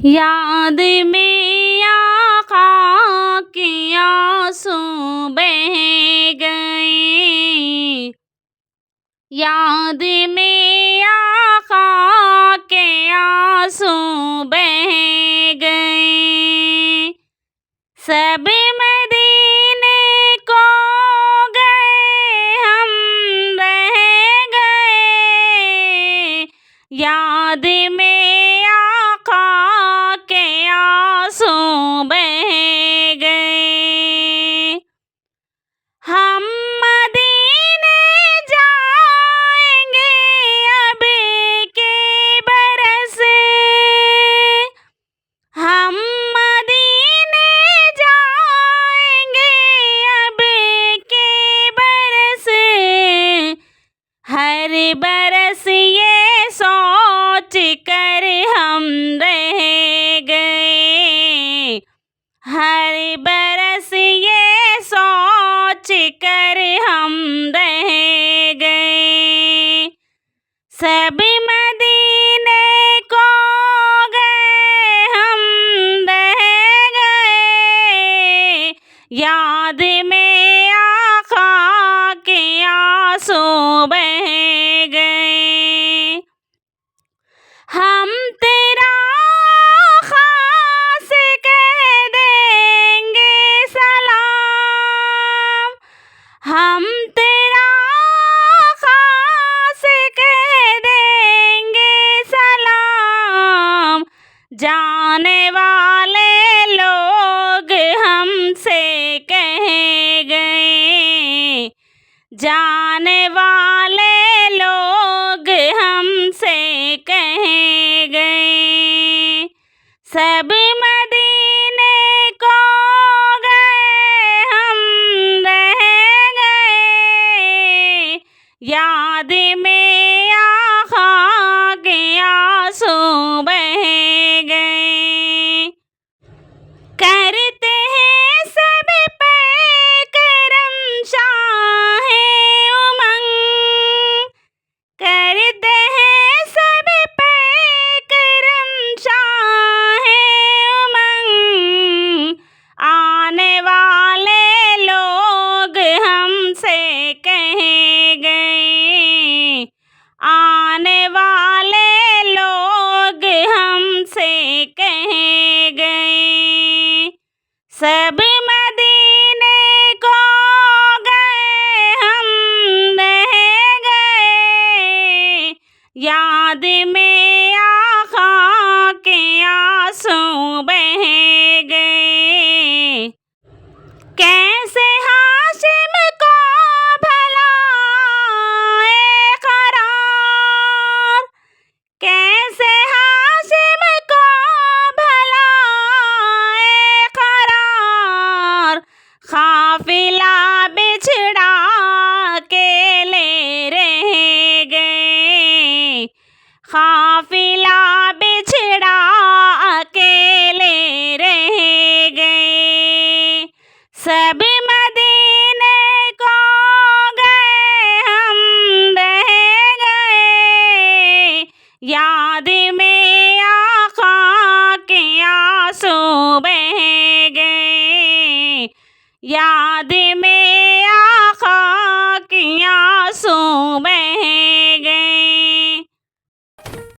याद में आका के आंसू बह गए। याद में आका के आंसू बह गए। सब मदीने को गए, हम रह गए। याद में आका के आंसू बह गए। हम मदीने जाएंगे अब के बरस। हम मदीने जाएंगे अब के बरस। हर बरस ये सोच कर हम रह गए। हर बरस ये सोच कर हम रह गए। सब मदीने को गए, हम रह गए। याद में आका के आंसू बह गए। हम तेरा खास कह देंगे सलाम। हम तेरा खास कह देंगे सलाम। जाने वाले लोग हमसे कह गए। जाने वाले लोग हमसे कह गए। सब मदीने को गए, हम रह गए। याद में आका के आंसू बह गए। करते हैं सब पे करम शाहे उमंग। करते हैं सब पे करम शाहे उमंग। आने वाले लोग हमसे कह गए। आने वाले लोग हमसे कह गए। सब मदीने को गए, हम रह गए। याद में आका के आंसू बह गए। कैसे हाशिम को भला आए करार। कैसे हाशिम को भला आए करार। काफिला बिछड़ा अकेले रह गए। काफिला बिछड़ा अकेले रह गए। सब मदीने को गए, हम रह गए। याद में आका के आंसू बह गए। याद में